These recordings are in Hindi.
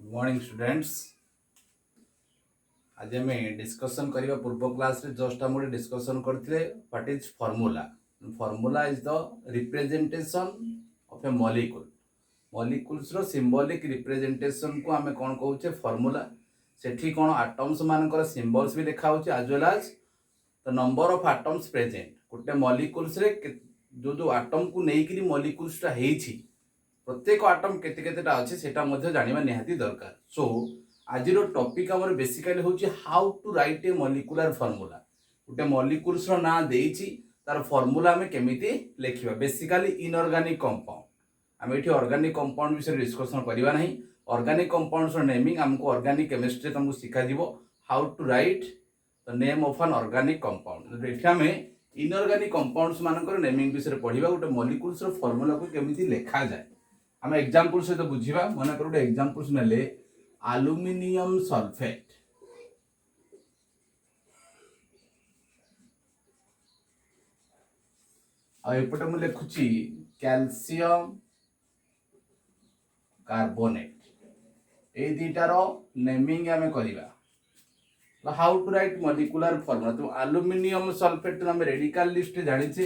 Good morning students. आज आम डिस्कसन करवा पूर्व क्लास रे जस्ट आम डिस्कसन करते what is formula. Formula is the representation of a molecule. Molecules रो सिंबॉलिक रिप्रेजेंटेशन को आम कौन कहूचे फॉर्मूला। सेठी कौन आटम्स मानकर सिंबल्स भी लिखा होचे as well as the number of atoms present. गोटे मॉलिक्यूल्स रे जो जो आटम को लेकिन मॉलिक्यूल्स टा हेछि प्रत्येक आटम केते केतेटा अच्छे सेटा मध्य जानिबा निहाती दरकार। सो आज टॉपिक आमर बेसिकली होची how to write a molecular formula. गोटे मॉलिक्यूल्स रो ना देइछि तार फॉर्मूला हमें केमिति लिखिबा। बेसिकली इनऑर्गेनिक कंपाउंड आम एठी ऑर्गेनिक कंपाउंड विषय डिस्कशन करबा नहीं। ऑर्गेनिक कंपाउंड्स रो नेमिंग हमको ऑर्गेनिक केमिस्ट्री तुमको सिखा दिबो how to write the name of an organic compound. एठी हमें इनऑर्गेनिक कंपाउंड्स मानकर नेमिंग विषय पढ़िबा। गोटे मॉलिक्यूल्स रो फॉर्मूला को केमिति लिखा जाए आम एग्जांपल सहित बुझा। मन कर एग्जांपल्स नेले एल्युमिनियम सल्फेट। आउटे मुझे लिखुची कैल्शियम कार्बोनेट। ए दुटार नेमिंग आम करवा। How to write molecular formula. तो एल्युमिनियम सल्फेट आम रेडिकल लिस्ट जानिचे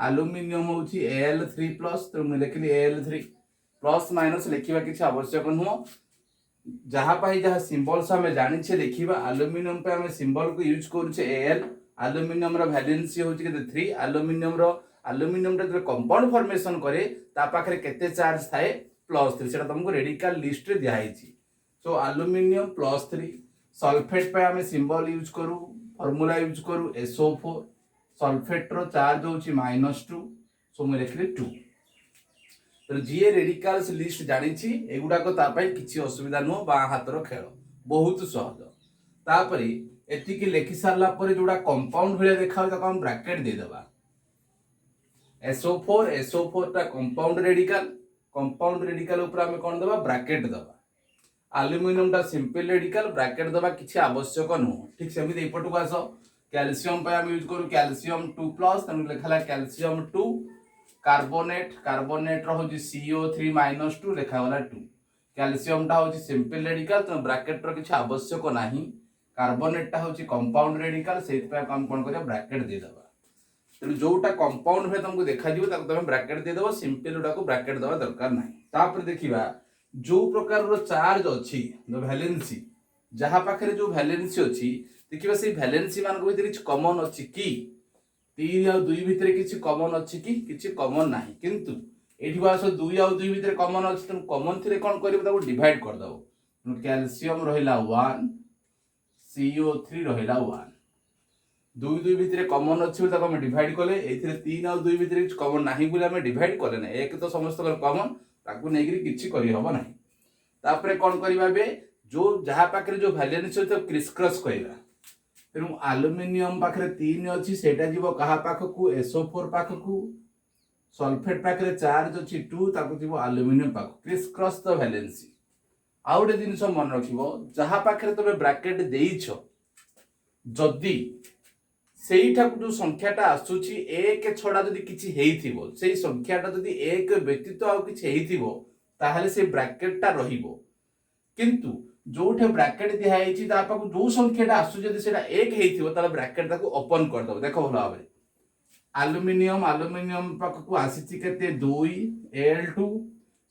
एल्युमिनियम होची Al3+। तो मुझे लिखली Al3 प्लस माइनस लिखा किसी आवश्यक नुह। जहाँ पाई जहाँ सिंबल्स आम जानिछे लिखा। एल्युमिनियम पे आम सिंबल को यूज करुचे Al। एल्युमिनियम रो वैलेंसी होची केते 3। एल्युमिनियम रे कंपाउंड फॉर्मेशन करे ता पाखरे केते चार्ज थाए +3। सेटा तुमको रेडिकल लिस्ट रे दिया हिची। सो एल्युमिनियम +3। सल्फेट पे आम सिंबल यूज करू फॉर्मूला यूज करू SO4। सल्फेट रो चार्ज होची -2। सो मैं लिखली 2। तो जी रेडिकल्स लिस्ट जानी एगुड़ाक किसी असुविधा नुह। बा हाथर खेल बहुत सहज। तापर एतिकी लिखि सारा जोड़ा कंपाउंड भाया देखा ब्रैकेट देदेबा। SO4 टा कंपाउंड रेडिकल। कंपाउंड रेडिकल ऊपर आम कौन दबा ब्रैकेट दबा। एल्युमिनियम टा सिंपल रेडिकल ब्रैकेट दबा किसी आवश्यक नुह। ठीक सेमती एपट को आस। कैल्शियम पे आम यूज करूँ कैल्शियम 2+ लिखा कैल्शियम 2। कार्बोनेट रो CO3-2 लिखागला 2। कैल्शियम टा होची सिंपल रेडिकल तो ब्रैकेट रो किसी आवश्यक नाही। कार्बोनेट टा होची कंपाउंड रेडिकल सेति हम कोन करिया ब्रैकेट दे दबा। तो जोटा कंपाउंड है तुमको देखा जिवो ताको तुम ब्रैकेट दे दबो। सिंपल उडा को ब्रैकेट दबा दरकार नाही। तापर देखिबा जो प्रकार रो चार्ज अछि द वैलेंसी जहा पाखरे जो वैलेंसी अछि देखिबा से वैलेंसी मान को भीतर कॉमन अछि कि 3 और 2 भितर किसी कॉमन अच्छी कि किसी कॉमन नाही। किंतु एठी बास 2 और 2 भितर कॉमन अछि। तुम कॉमन थिरे कोन करिबो ताको डिवाइड कर दबो। कैल्शियम रहिला 1 CO3 रहिला 1। 2 भितर कॉमन अछि ताको हम डिवाइड कले। एथिरे 3 और 2 भितर किसी कॉमन नाही बोले हम डिवाइड कले ना। एक तो समस्त कॉमन ताको नेगिरी किछि करि हबो नाही। तापरे कोन करिबा बे जो जहा पाखरे जो वैलेंसी तो क्रिस क्रॉस करिबा। तेणु एल्युमिनियम पाखरे 3 अच्छी सेटा जीव कहा पाखकू SO4 पाखकू। सल्फेट पाखरे चार्ज अच्छी 2 ताको जीव एल्युमिनियम पाखकू। Criss cross the valency. आ गोटे जिनिस मन रखिबो जहा पाखरे तबे ब्रैकेट देइछो जदी सेइठाकू जो संख्याटा आसुची 1 छडा जदी किछि हेइथिबो सेई संख्याटा जदी 1 व्यतीत आ किछि हेइथिबो ताहाले से ब्रैकेटटा रहिबो। किंतु जोठे ब्रैकेट दिया है तापाक जो संख्याटा आसु जदी सेटा 1 हेइथिबो ताले ब्रैकेट ताको ओपन कर दबो। देखो भलो भाबे एल्युमिनियम पाखकू आसीची केते 2 Al2।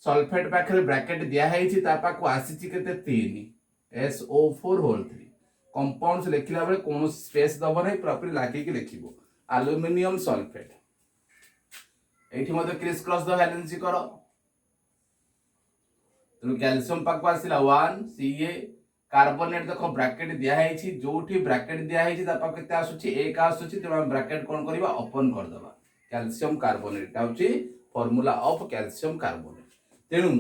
सल्फेट पाखरे ब्रैकेट दिया है तापाक आसीची केते 3 SO4 होल 3। कंपाउंड्स लिखिला बेले कोनो स्पेस दबो नै प्रॉपर लागी के लिखिबो एल्युमिनियम सल्फेट। एठी मते क्रिस क्रॉस द वैलेंसी करो। तो कैल्शियम पाक आसिला 1 Ca। कार्बोनेट देखो ब्रैकेट दिया है जोठी ब्रैकेट दिया है ता पाक केते आसुची 1 आसुची। तो हम ब्रैकेट कोन करबा ओपन कर दबा। कैल्शियम कार्बोनेट होची फार्मूला ऑफ कैल्शियम कार्बोनेट। तेनु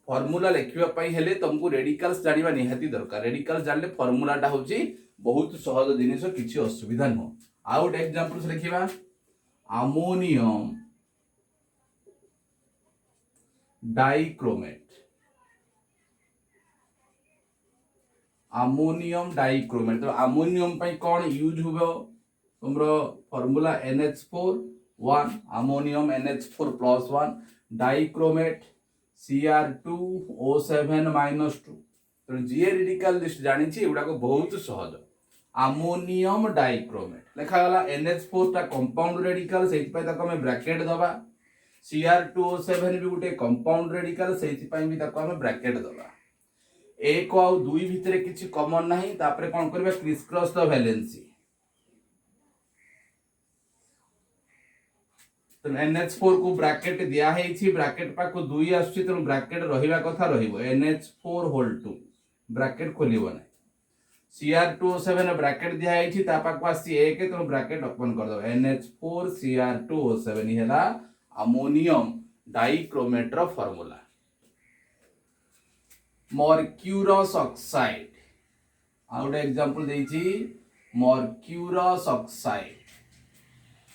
फार्मूला लिखिबा पई हेले तुमको रेडिकल्स जानिबा निहाती दरकार। रेडिकल्स जानले फार्मूलाटा होची बहुत सहज जिनिस किछि असुविधा न। आउट एग्जांपल्स लिखिबा अमोनियम डाइक्रोमेट। अमोनियम डाइक्रोमेट तो अमोनियम पे कौन यूज हो तुमरो formula NH4 ammonium NH4+1 dichromate Cr2O7-2। तो जीए रेडिकल लिस्ट जानी एगुड़ा बहुत सहज अमोनियम डाइक्रोमेट लिखा गला NH4 टा कंपाउंड रेडिकल से ब्रैकेट दबा Cr2O7 भी गोटे कंपाउंड रेडिकल से ब्रैकेट दबा एक आउ दुई भितर किसी कॉमन नहीं तापरे कौन करबा क्रिस क्रॉस द वैलेंसी तो NH4 को ब्रैकेट दिया है ब्रैकेट पाको दुई आसुची तो ब्रैकेट रहिबा कथा रहिबो NH4 होल 2 ब्रैकेट खोलिबो नै Cr2O7 ब्रैकेट दिया है ता पाको आसी एक तो ब्रैकेट ओपन कर दो NH4 Cr2O7 हेला अमोनियम डाइक्रोमेट रो फार्मूला मर्क्यूरस ऑक्साइड आउट एग्जांपल देछि मर्क्यूरस ऑक्साइड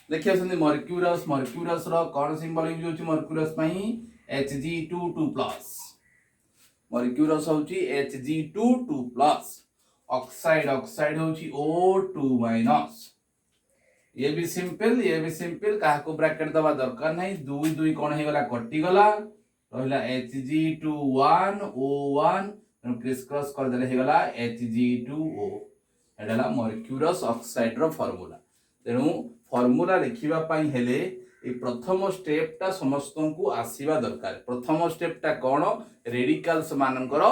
देखिए सुन मर्क्यूरस मर्क्यूरस रो कौन सिंबल यूज होची मर्क्यूरस पई Hg2 मर्क्यूरस होची Hg2 ऑक्साइड ऑक्साइड होची O2 ये भी सिंपल काहा को ब्रैकेट दबा दरकार नहीं दुई दुई कोन हे गला कटि गला रहिला Hg21O1 क्रिस क्रॉस कर देले हे गला Hg2O एडला मर्क्यूरस ऑक्साइड रो फार्मूला तेनु फार्मूला लिखिबा पई हेले ए प्रथम स्टेप टा समस्त को आसीबा दरकार प्रथम स्टेप टा कोन रेडिकल्स मानकर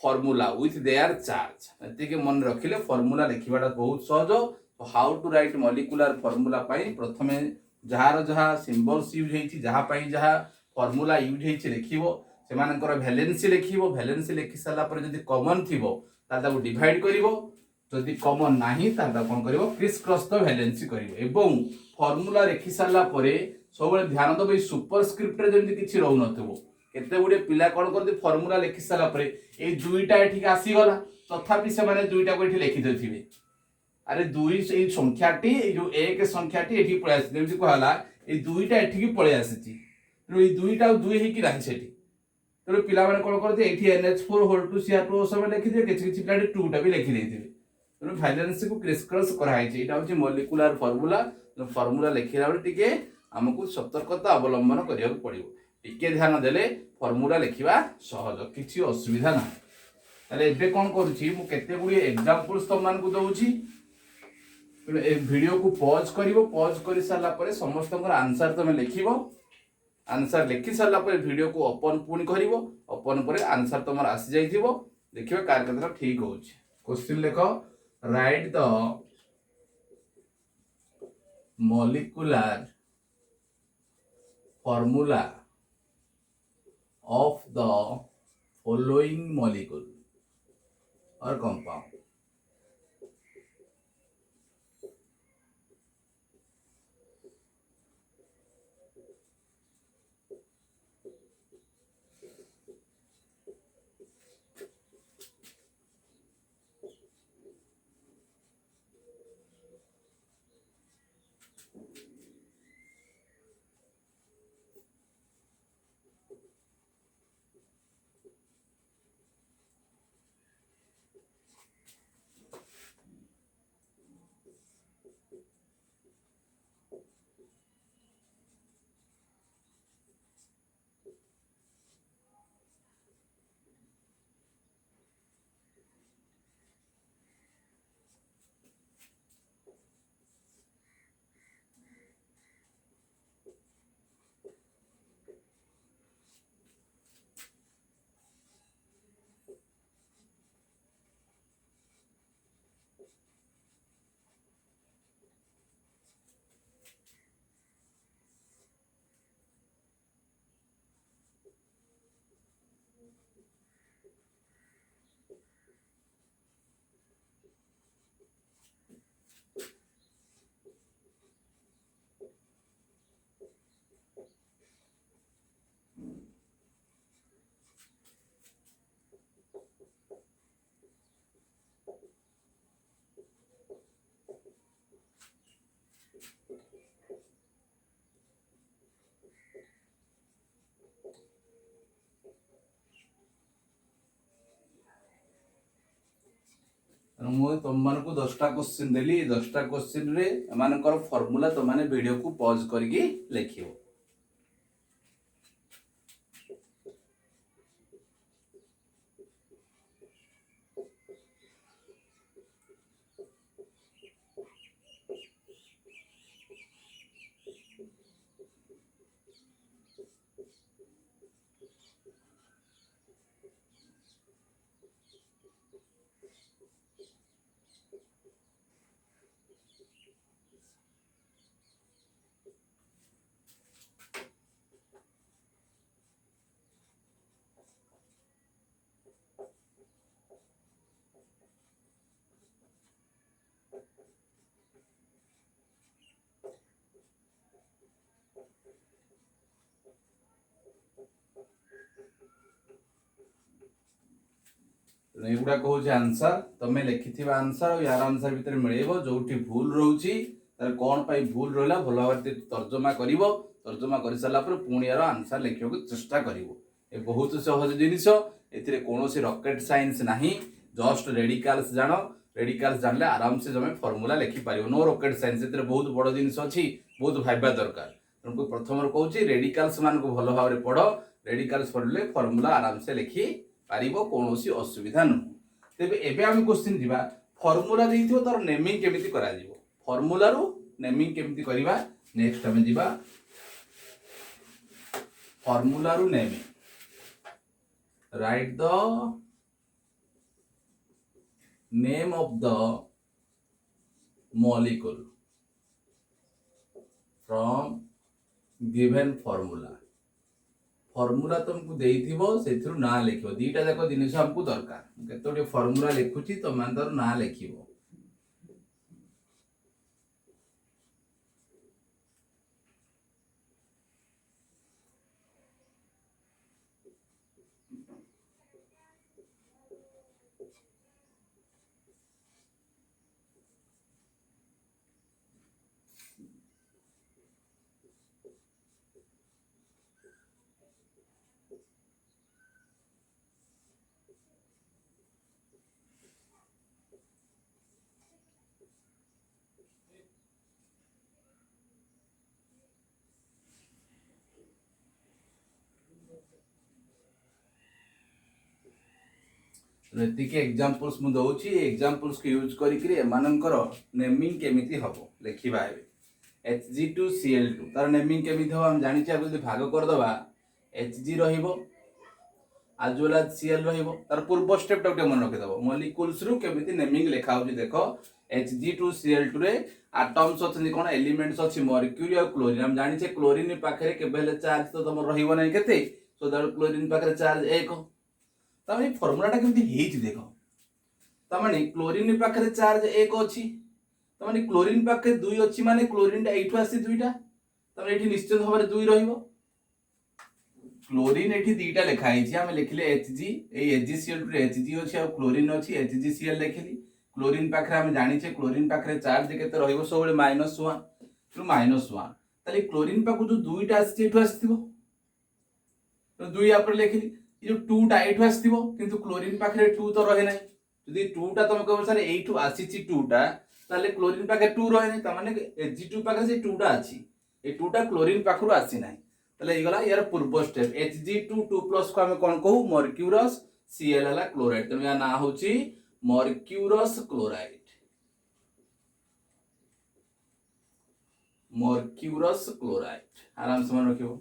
फार्मूला विथ देयर चार्ज एति के मन रखिले फार्मूला लिखिबाटा बहुत सहज how to write molecular formula पई प्रथमे जहार जहा सिंबल्स यूज हेछि जहा पई जहा फार्मूला यूज हेछि लिखिबो से मानकर वैलेंसी लिखि साला पर जदी कॉमन थिबो तादा को डिवाइड करिवो जदि कॉमन नाही तादा कोन करिवो क्रिस क्रॉस द वैलेंसी करिवो एवं फार्मूला लिखि साला परे सबले ध्यान दबे सुपरस्क्रिप्ट रे जदी किछि रहउ नथबो केते गुडे पिला कोन करदे फार्मूला लिखि साला परे ए दुईटा एठी आसी गला तथापि से माने दुईटा को एठी लिखि देथिबे अरे दुई ए संख्याटी ए जो एक संख्याटी एठी पळे आसी जेमति कहला ए दुईटा एठी की पळे आसीची तो ए दुईटा दुई हे की राही सेठी तो पिला माने कोन करदे एठी NH4 होल 2 Cr2O7 लिखि दे किछि पिला 2 टा भी लिखि देथिबे तो वैलेंसी को क्रिस क्रॉस कराई छै एटा होची मॉलिक्यूलर फार्मूला फार्मूला लिखिला बेले टिके हमकु सतर्कता अवलंबन करिया पड़िबो टिके ध्यान देले फार्मूला लिखिबा सहज किछि असुविधा ना ताले एबे कोन करूची मु केते गुडी एग्जांपल्स तो मान को दउची ए वीडियो को पॉज करिवो पॉज करि साला परे समस्त आंसर तमे लिखिबो आंसर लिखि साला परे वीडियो को ओपन पुनी करिवो ओपन परे आंसर तमर आसी जाइथिबो देखिबो कार केतरा ठीक होउची क्वेश्चन लेखो write the molecular formula of the following molecule or compound. मुझे तुम मान को 10टा क्वेश्चन देली 10टा क्वेश्चन रे मानकर फार्मूला तुम माने वीडियो को पॉज करके लिखियो एगुड़ा कौन आंसर तुम लिखि आंसर और यार आंसर भितर मिले जो भूल रोचे कौन पाई भूल रहा भल भाव तर्जमा कर तर्जमा कर सारापर पुणी यार आंसर लिखा चेष्टा कर बहुत सहज जिनिस ए कौन रॉकेट साइंस ना जस्ट रेडिकल्स जान रेडिकल्स जानले आराम से जमे फॉर्मूला लिखि पार नो रॉकेट साइंस ए बहुत बड़ जिनिस अच्छी बहुत भाबा दरकार तुमको प्रथम कहूँ रेडिकल्स मान को भल भाव पढ़ रेडिकल्स पढ़ले फॉर्मूला आराम से लिखि पार कौन असुविधा नुह तेज एवं क्वेश्चन जीवा फॉर्मूला देइथिबो तार नेमिंग केमिति करा जीवो फॉर्मूला रो नेमिंग केमिति करिवा नेक्स्ट हम जीवा फॉर्मूला रो naming write the name of the molecule from given formula formula तुमको देइथिबो सेथिरु ना लिखिबो दीटा जाक जिनिस हमको दरकार केतोटे फॉर्मूला लिखुची तो मान दर ना लिखिबो एतिके एग्जांपल्स मु दउची एग्जांपल्स को यूज करिकरी एमानकर नेमिंग केमिति हबो लेखिबा एबे Hg2Cl2 तार नेमिंग केमिति हो हम जानि छी जदी भाग कर दबा Hg रहिबो as well as Cl रहिबो तार पूर्व स्टेप टा मन रखि दबो मॉलिक्यूल्स रु केमिति नेमिंग लेखा होची देखो Hg2Cl2 रे एटम्स अछि कोन एलिमेंट्स अछि मर्क्यूरी और क्लोरीन हम जानि छी क्लोरीन पाखरे केबेले चार्ज तो तमर रहिबो नै केते सो दैट क्लोरीन पाखरे चार्ज 1 तमें फॉर्मूला टा केमती हेछि देखो तमाने क्लोरीन पाखरे चार्ज 1 अछि तमाने क्लोरीन पाखरे 2 अछि माने क्लोरीन टा एठु आसी दुईटा तमाने एठी निश्चित भाबरे 2 रहिबो क्लोरीन एठी दुईटा लिखा हेछि हम लिखले Hg ए HgCl2 रे Hg अछि और क्लोरीन अछि HgCl लिखली क्लोरीन पाखरे हम जानि छे क्लोरीन पाखरे चार्ज केते रहिबो सबले -1 तो -1 ताले क्लोरीन पाखु जो दुईटा आसी एठु आसीथिबो तो 2 या पर लिखली ये जो 2 टा एठु आसीथिबो किंतु क्लोरीन पाखरे 2 तो रहे नै जदी 2 टा तुम कहबो सर एठु आसीछि 2 टा ताले क्लोरीन पाखरे 2 रहे नै त माने Hg2 पाखरे से 2 टा अछि ए 2 टा क्लोरीन पाखरु आसी नै ताले इगला यार पूर्व स्टेप Hg2 2+ को हम कोन कहू मर्क्यूरस Cl हला क्लोराइड त या ना होची मर्क्यूरस क्लोराइड आराम से मन रखिबो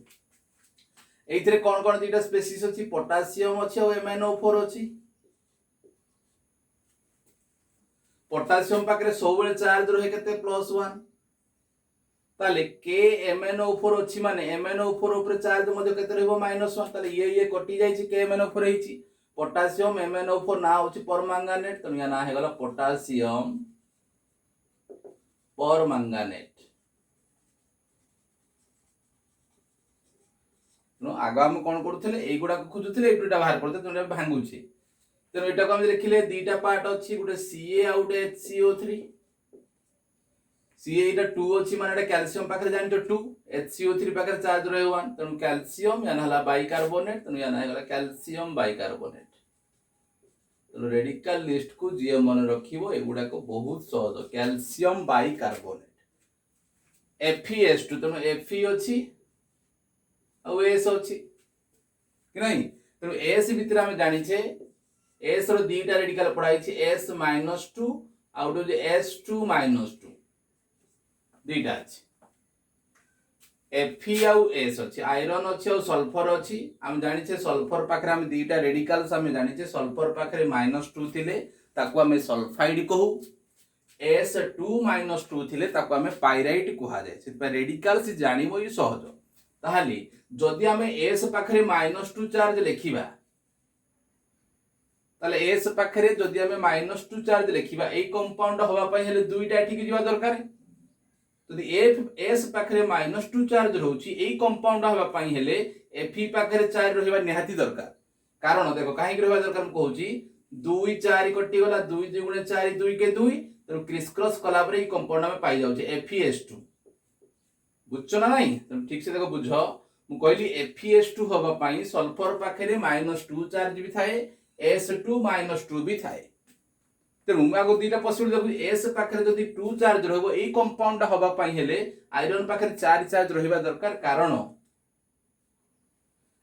एइथरे कोन कोन दीटा स्पेसीज अछि पोटासियम अछि और MnO4 अछि पोटासियम पाखरे सबले चार्ज रहे केते +1 ताले KMnO4 अछि माने MnO4 ऊपर चार्ज मध्ये केते रहबो -1 ताले ये कटि जाय छि KMnO4 हेछि पोटासियम MnO4 ना होछि परमंगानेट त या ना हे गला पोटासियम परमंगानेट नो आगा हम कोन करथले एई गुडा को खोजुथले एई दुटा बाहर करते तने भांगुछि तेनो एटा को हम देखिले दीटा पार्ट अछि गुटे Ca आ गुटे HCO3 Ca एटा 2 अछि माने एटा कैल्शियम पाखरे जानि तो 2 HCO3 पाखरे चार्ज रहे 1 तनु कैल्शियम या हला बाइकार्बोनेट तनु या ना गला कैल्शियम बाइकार्बोनेट तनु रेडिकल लिस्ट को जे मन रखिबो ए गुडा को बहुत सहज कैल्शियम बाइकार्बोनेट FeS2 तनु Fe अछि और एस अछि कि नहीं तो एस भीतर हम जानि छे एस रो दीटा रेडिकल पढ़ाई छे S -2 आउट ऑफ S2 -2 दीटा अछि Fe और S अछि आयरन अछि और सल्फर अछि हम जानि छे सल्फर पाखरे हम दीटा रेडिकल्स हम जानि छे सल्फर पाखरे -2 थिले ताको हम सल्फाइड कहू S2 -2 थिले ताको हम पाइराइट कहा जाय से रेडिकल्स जानिबो ई सहज ताहाली जदि हमें S पाखरे -2 चार्ज लिखिबा ताले S पाखरे जदि हमें -2 चार्ज लिखिबा ए कंपाउंड होबा पय हेले दुईटा ठीक जिवा दरकार जदि S पाखरे -2 चार्ज रहउची ए कंपाउंड होबा पय हेले Fe पाखरे चार्ज रहबा निहाती दरकार कारण देखो काहे रहबा दरकार कहउची 2 4 कटि गला 2 2 गुणे 4 2 के 2 तो क्रिस क्रॉस कला पर ये कंपाउंड में पाई जाउछे FeS2 बुझछ ना नहीं तो ठीक से देखो बुझ मु कहली FeS2 हबा पई सल्फर पाखरे -2 चार्ज भी थाए S2 -2 भी थाए तेणु मैं आगो दुईटा पॉसिबल देखु S पाखरे जदि 2 चार्ज रहबो एई कंपाउंड हबा पई हेले आयरन पाखरे 4 चार्ज रहिबा दरकार कारण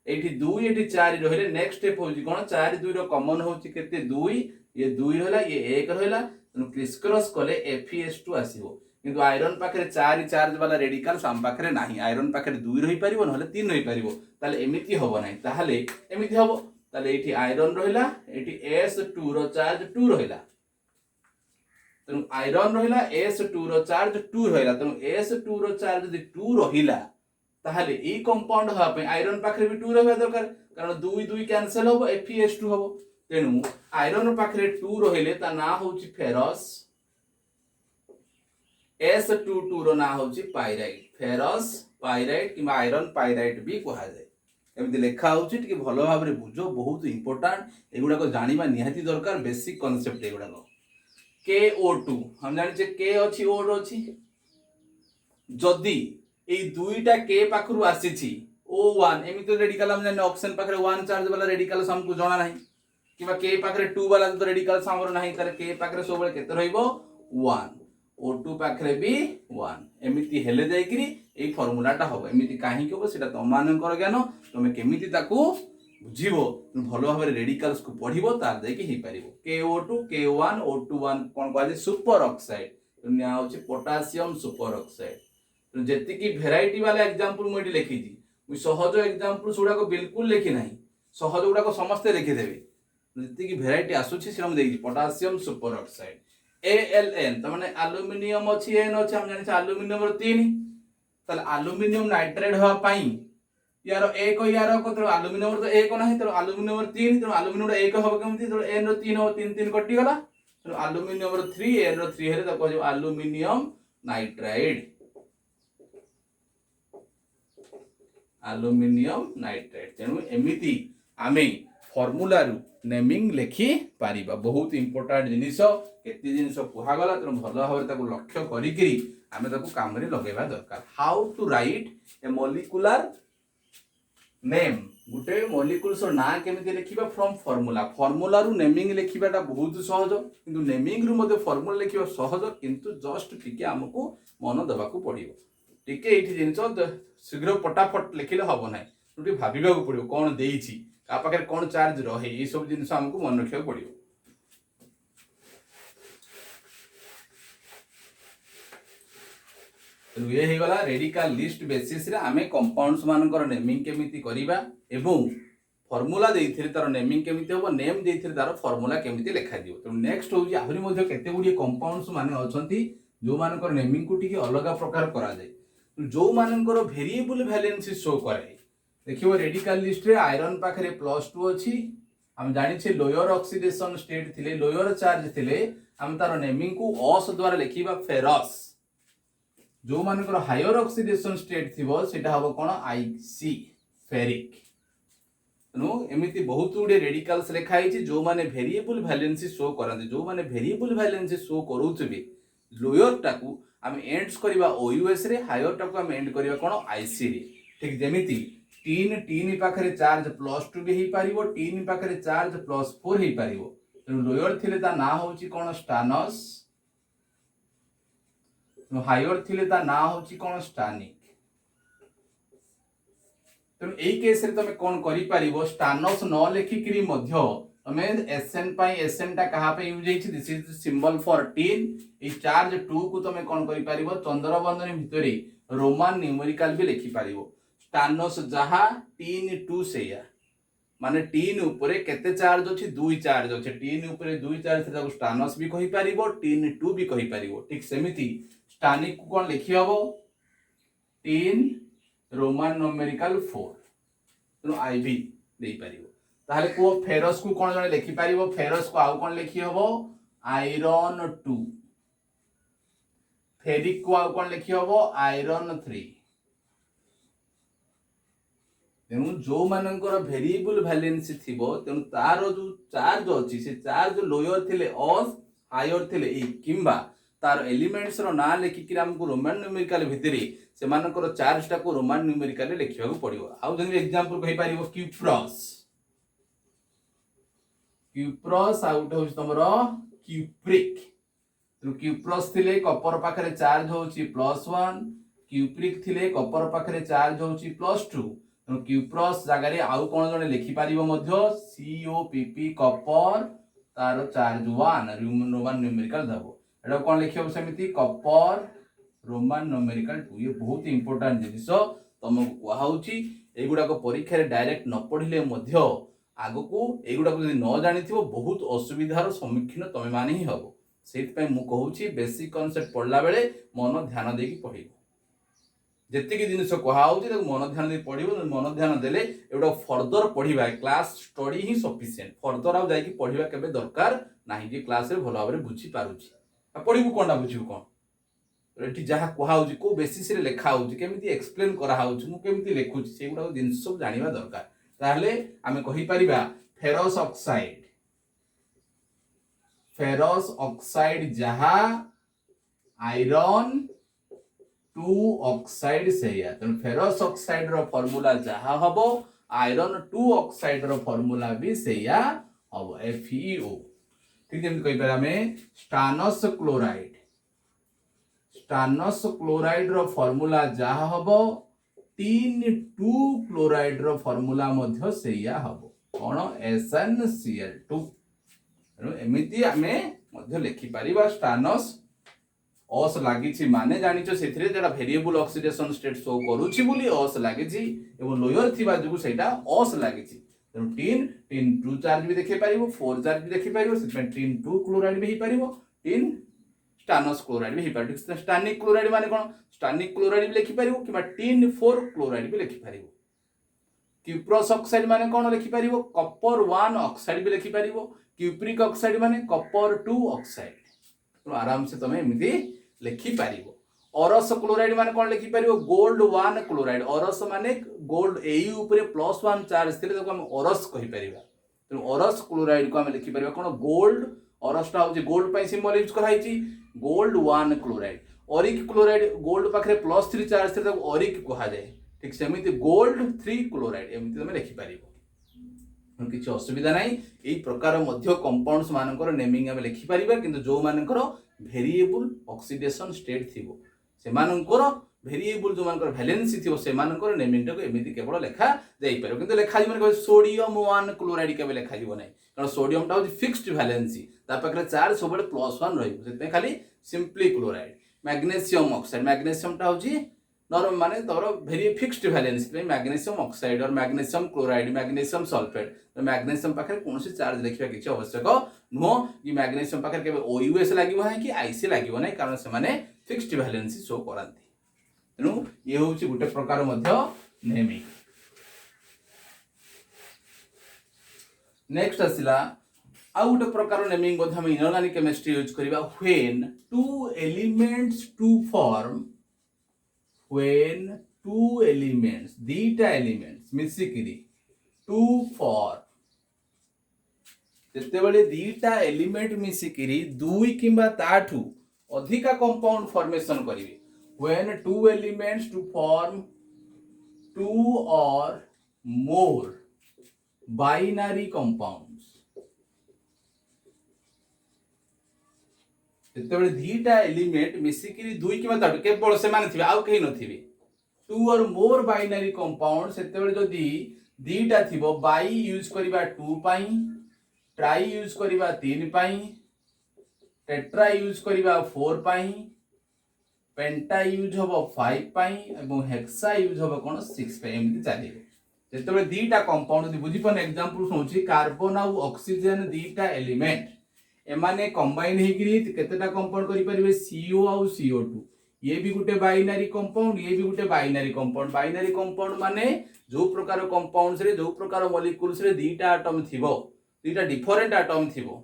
एठी 2 एठी 4 रहिले नेक्स्ट स्टेप होची कोन 4 2 रो कॉमन होची केते 2 ये 2 रहला ये 1 रहला तेणु क्रिस क्रॉस कले FeS2 आसीबो किंतु आयरन पाखरे 4 चार्ज वाला रेडिकल साम पाखरे नाही आयरन पाखरे 2 रही परिबो नहले 3 रही परिबो ताले एमिति हबो नाही ताहले एमिति हबो ताले एठी आयरन रहिला एठी S2 रो चार्ज 2 रहिला तेणु आयरन रहिला S2 रो चार्ज 2 रहिला तेणु S2 रो चार्ज जदि 2 रहिला ताहले ए कंपाउंड हवा पे आयरन पाखरे भी 2 रहबा दरकार कारण 2 2 कैंसिल होबो FeS2 होबो तेणु आयरन पाखरे 2 रहिले ता ना होची फेरस S22 रो ना होची पाइराइट फेरस पाइराइट किबा आयरन पाइराइट भी कहा जाय एमति लेखा होची टिके भलो भाबरे बुझो बहुत इंपोर्टेंट एगुडा को जानिबा निहाती दरकार बेसिक कांसेप्ट एगुडा को KO2 हम जानि जे K अछि O रो अछि जदी ए दुईटा K पाखरु आसीछि O1 एमिति रेडिकल हम जानि ऑक्सीजन पाखरे 1 चार्ज वाला रेडिकल हमकु जणा नाही किबा K पाखरे 2 वाला तो रेडिकल हमर नाही तारे K पाखरे सोबळे केते रहइबो 1 O2 पाखरे भी 1 एमिति हेले जाय किरी ए फार्मूलाटा होबो एमिति काहे के होबो सेटा तमानकर ज्ञान तमे केमिति ताकू बुझिबो भलो भाबरे रेडिकल्स को पढिबो तार जाय कि हे परिबो KO2 K1 O21 कोन कहै सुपर ऑक्साइड तो न्या होछि पोटेशियम सुपर ऑक्साइड तो जेति की वेराइटी वाला एग्जांपल मोइडी लिखि दी मु सहज एग्जांपल सुडा को बिल्कुल लिखि नाही सहज गुडा को समस्त लिखि देबे जेति की वेराइटी आसुछि से हम देखि पोटेशियम सुपर ऑक्साइड ALN त माने एल्युमिनियम अछि N अछि हम जानि छ एल्युमिनियम रो 3 तले एल्युमिनियम नाइट्रेट होआ पई यार 1 यार को तो एल्युमिनियम तो 1 नाही तो एल्युमिनियम 3 तो एल्युमिनियम 1 हो केमति तो N रो 3 हो 3 3 कटि गला तो एल्युमिनियम रो 3 N रो 3 हेले तो कहजो एल्युमिनियम नाइट्राइड एल्युमिनियम नाइट्राइड तेनु एमिति आमे फार्मूला रु नेमिंग लिखि पारिबा बहुत इंपोर्टेंट जिनिस केते जिनिस कुहा गला त भलो भाबरे ताको लक्ष्य करी करी आमे ताको काम रे लगेबा दरकार how to write a molecular name गुटे मॉलिक्यूल्स ना केमिति लिखिबा फ्रॉम फार्मूला फार्मूला रु नेमिंग लिखिबाटा बहुत सहज किंतु नेमिंग रु मध्ये फार्मूला लिखिबा सहज किंतु जस्ट टिके हमकु मन देबाकू पड़िबो टिके एठी जिनिस शीघ्र पटाफट लिखिले हबो नै टिके भाबिबाकू पड़िबो कोन देइछि का पाखरे कोन चार्ज रहे ए सब जिनिस हमकु मन रखिबाकू पड़िबो ये हे गला रेडिकल लिस्ट बेसिस रे आमे कंपाउंड्स मानकर नेमिंग केमिति करिबा एवं फार्मूला देइथिरे तार नेमिंग केमिति होबो नेम देइथिरे तार फार्मूला केमिति लेखा दियो तो नेक्स्ट हो जे आहुरी मध्ये केते गुडी कंपाउंड्स माने अछंती जो मानकर नेमिंग को टिके अलग प्रकार करा जाय जो मानकर वेरिएबल वैलेंसी शो करे देखिबो रेडिकल लिस्ट रे आयरन पाखरे +2 अछि हम जानि छे लोअर ऑक्सीडेशन स्टेट थिले लोअर चार्ज थिले हम तार नेमिंग को ऑस द्वारा लिखिबा फेरस जो मानकर हायर ऑक्सीडेशन स्टेट थिबो सेटा हबो कोन IC फेरिक नो एमिति बहुत गुडे रेडिकल्स लेखा हिची जो माने वेरिएबल वैलेंसी शो करते जो माने वेरिएबल वैलेंसी शो करूथबे लोअर टाकू हम एंड्स करबा OUS रे हायर टाकू हम एंड करबा कोन IC रे ठीक जेमिति टीन पाखरे चार्ज +2 भी हे पारिबो टीन पाखरे चार्ज +4 हे पारिबो तेनु लोअर थिले ता ना होची कोन स्टानस हायर थिले ता ना होची कोन स्टानिक तेनु एई केस रे तमे कोन करि पारिबो स्टानस न लेखि करी मध्य तमे SN पाई SN ता कहा पे यूज हेछि this is symbol for tin a charge 2 को तमे कोन करि पारिबो चंद्र बंधन भितरे रोमान न्यूमेरिकल भी लेखि पारिबो स्टानस जहा टीन 2 सेया माने टीन ऊपरे केते चार्ज अछि 2 चार्ज अछि टीन ऊपरे 2 चार्ज ताको स्टानस भी कहि पारिबो टीन 2 भी कहि पारिबो ठीक सेमिति स्टानिक को कोन लिखि हबो टीन रोमान न्यूमेरिकल 4 तो आईवी देई पारिबो ताहले को फेरस को कोन जने लिखि पारिबो फेरस को आउ कोन लिखि हबो आयरन 2 फेरिक को आउ कोन लिखि हबो आयरन 3 तेणु जो मानकर वेरिएबल वैलेंसी थिबो तेणु तार जो चार्ज अछि से चार्ज लोअर थिले अस हायर थिले ई किंबा तार एलिमेंट्स रो ना लेखि कि हमको रोमान न्यूमेरिकल भितरी से मानकर चार्ज टा को रोमान न्यूमेरिकल लिखिबा को पड़िबो। आउ जंग एग्जांपल कहि पारिबो क्यूप्रस आउट हो तमरो क्यूप्रिक। तो क्यूप्रस थिले कपर पाखरे चार्ज होची +1 क्यूप्रिक थिले कपर पाखरे चार्ज होची +2। तो क्यूप्रस जगह आउ कोन जने लिखि पारिबो मध्य COPP कपर तार चार्ज 1 रोमान न्यूमेरिकल दबो एटा कोन लिखिबो समिति कपर रोमान न्यूमेरिकल 2। ये बहुत इंपोर्टेंट जिनिस तुमको कुआ होची एगुडा को परीक्षा रे डायरेक्ट न पढ़िले मध्य आगो को एगुडा को यदि न जानिथिबो बहुत असुविधार सम्मुखीन तमे माने ही हबो। सेत पय मु कहूची बेसिक कांसेप्ट पढ़ला बेले मन ध्यान देकी पढ़िबो। जेतिकी जिनिस कहा होची ताको मन ध्यान दे पढ़िबो। मन ध्यान देले एगुडा फर्दर पढ़िबा क्लास स्टडी ही सफिशिएंट। फर्दर आ जाई की पढ़िबा केबे दरकार नाही जे क्लास रे भलो भाबरे बुझी पारुची। आ पढ़िबो कोनडा बुझिबो कोन एठी जहा कहा होची को बेसिस रे लेखा होची केमिति एक्सप्लेन करा होची मु केमिति लेखुची सेगुडा जिनिस सब जानिबा दरकार। ताहले आमे कहि परिबा फेरस ऑक्साइड जहा आयरन 2 ऑक्साइड सेया। तेणु फेरस ऑक्साइड रो फार्मूला जहा हबो आयरन 2 ऑक्साइड रो फार्मूला भी सेया हबो FeO। ठीक जेम कहि पारा में स्टानस क्लोराइड रो फार्मूला जहा हबो 3,2 क्लोराइड रो फार्मूला मध्य सेया हबो कोन SnCl2। तेणु एमिति आमे मध्य लिखि परिबा स्टानस अस लागिछि माने जानिछो सेथिरे जेडा वेरिएबल ऑक्सीडेशन स्टेट शो करूछि बोली अस लागिछि एवं लोअर थिबा जुगु सेटा अस लागिछि। तेणु टिन 2 चार्ज भी देखि परिबो 4 चार्ज भी देखि परिबो सेतमें टिन 2 क्लोराइड भी हि परिबो टिन स्टानस क्लोराइड भी हि परिबो। स्टानिक क्लोराइड माने कोन स्टानिक क्लोराइड भी लिखि परिबो किबा टिन 4 क्लोराइड भी लिखि परिबो। क्यूप्रस ऑक्साइड माने कोन लिखि परिबो कपर 1 ऑक्साइड भी लिखि परिबो। क्यूप्रिक ऑक्साइड माने कपर 2 ऑक्साइड। तो आराम से तमे एमिति लिखि पारिबो। औरस क्लोराइड माने कोन लिखि पारिबो गोल्ड 1 क्लोराइड। औरस माने गोल्ड एई ऊपर +1 चार्ज थिले तो हम औरस कहि परिबा। तो औरस क्लोराइड को हम लिखि परिबा कोन गोल्ड औरस टा होजे गोल्ड पई सिंबल यूज कराइछि gold 1 chloride. Auric chloride gold पाखरे +3 चार्ज थिले तो ऑरिक कहा जाय। ठीक सेमिति गोल्ड 3 क्लोराइड एमिति तमे लिखि पारिबो। किछि असुविधा नाही। एई प्रकार मध्य कंपाउंड्स मानकर नेमिंग हम लिखि परिबा किंतु जो मानकर वेरिएबल ऑक्सीडेशन स्टेट थिबो से मानकर वेरिएबल जो मानकर वैलेंसी थिबो से मानकर नेमिंग टाको एमिति केवल लेखा जाई पारो किंतु लेखा जी माने सोडियम 1 क्लोराइड केबे लेखा जीवो नाही कारण सोडियम टा हो फिक्स्ड वैलेंसी ता पाखरे चार्ज सबले +1 रहिबो सेते खाली simply chloride. Magnesium oxide magnesium टा होजी नॉर्मल माने तोर वेरी फिक्स्ड वैलेंसी पे मैग्नीशियम ऑक्साइड और मैग्नीशियम क्लोराइड मैग्नीशियम सल्फेट तो मैग्नीशियम पाखरे कोनोसी चार्ज लिखिबा किछि आवश्यक नो कि मैग्नीशियम पाखरे केबे OUS लागिबो है कि IC लागिबो नै कारण से माने फिक्स्ड वैलेंसी शो करंती। तेनु ये होछि गुटे प्रकार मध्य नेमिंग। नेक्स्ट आसिला आ गुटे प्रकार नेमिंग मध्य हम इनऑर्गेनिक केमिस्ट्री यूज करिबा when two elements to form when two elements dita elements मिसिकिरी टू फॉर जेतेबेले दीटा एलिमेंट मिसिकिरी दुई किंबा ताठू अधिका कंपाउंड फॉर्मेशन करिवे when two elements to form two or more binary compounds जेतेबेले दीटा एलिमेंट मिसिकिरी दुई किबा ताठू केवल से माने थिबे आउ कहि नथिबे टू और मोर बाइनरी कंपाउंड सेतेबेले जदी दीटा थिबो बाई यूज करिबा 2 पाई ट्राई यूज करिबा 3 पाई टेट्रा यूज करिबा 4 पाई पेंटा यूज होबो 5 पाई एवं हेक्सा यूज होबो कोन 6 पाई एमति चालिबो। जेतेबेले दीटा कंपाउंड जदी बुझी पन एग्जांपल सोची कार्बन और ऑक्सीजन दीटा एलिमेंट एमाने कंबाइन हेकरी केतेटा कंपाउंड करि परिबे CO और CO2 ये भी गुटे बाइनरी कंपाउंड ये भी गुटे बाइनरी कंपाउंड। बाइनरी कंपाउंड माने जो प्रकार कंपाउंड्स रे जो प्रकार मॉलिक्यूल्स रे दीटा एटम थिबो दीटा डिफरेंट एटम थिबो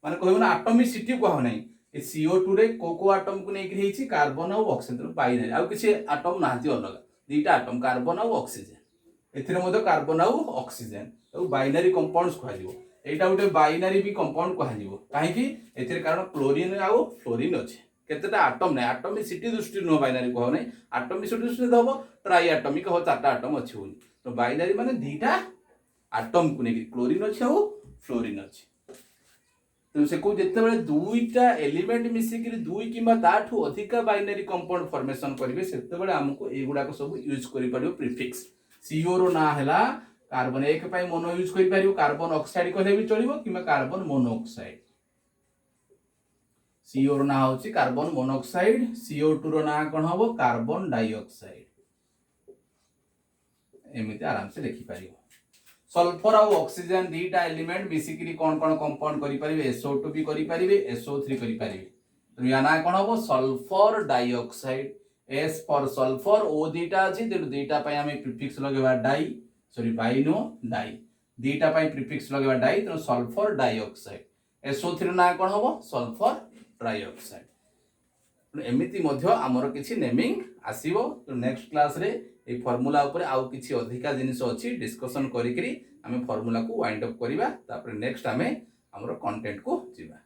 माने कहबो ना एटॉमिसिटी कहौ नै ए CO2 रे को एटम को नै हेछि कार्बन और ऑक्सीजन बाइनरी आ किछि एटम नाहति अलग दीटा एटम कार्बन और ऑक्सीजन एथिरे मध्ये कार्बन आउ ऑक्सीजन तो बाइनरी कंपाउंड्स कहजिवो एटा गोटे बाइनरी भी कंपाउंड कहजिवो काहे कि एथिरे कारण क्लोरीन आउ फ्लोरीन अछि केतेटा एटम नै एटॉमिसिटी दृष्टि नो बाइनरी कहो नै एटॉमिसिटी दृष्टि दबो ट्राई एटॉमिक हो चारटा एटम अछि होनी तो बाइनरी माने दीटा एटम को नै क्लोरीन अछि आउ फ्लोरीन अछि तो से को जत्ते बेले दुईटा एलिमेंट मिसिक दुई किबा ताठू अधिक बाइनरी कंपाउंड फॉर्मेशन करिवे सेते बेले हमको एगुडा को सब यूज करि परियो प्रीफिक्स CO रो ना हैला कार्बन 1 पई मोनो यूज करि परियो कार्बन ऑक्साइड कहले भी चलिबो किबा कार्बन मोनोऑक्साइड CO रो ना होची कार्बन मोनोऑक्साइड CO2 रो ना कोन हबो कार्बन डाइऑक्साइड एमिति आराम से लिखि परियो सल्फर और ऑक्सीजन दीटा एलिमेंट मिसिकरी कौन कौन कंपाउंड करि परिबे SO2 भी करि परिबे SO3 करि परिबे तो या ना कोन हबो sulphur dioxide S for sulphur O दीटा अछि तेनु दीटा पय हमें प्रीफिक्स लगेबा डाई सॉरी बाइनो डाई दीटा पय प्रीफिक्स लगेबा डाई तो सल्फर डाइऑक्साइड SO3 ना कोन हबो सल्फर ट्राइऑक्साइड एमिति मध्य हमर किछि नेमिंग आसीबो तो नेक्स्ट क्लास रे ए फार्मूला ऊपर आउ किछि अधिका जिनिस अछि डिस्कशन करिकरी हमें फार्मूला को वाइंड अप करिबा तापर नेक्स्ट हमें हमर कंटेंट को जिबा।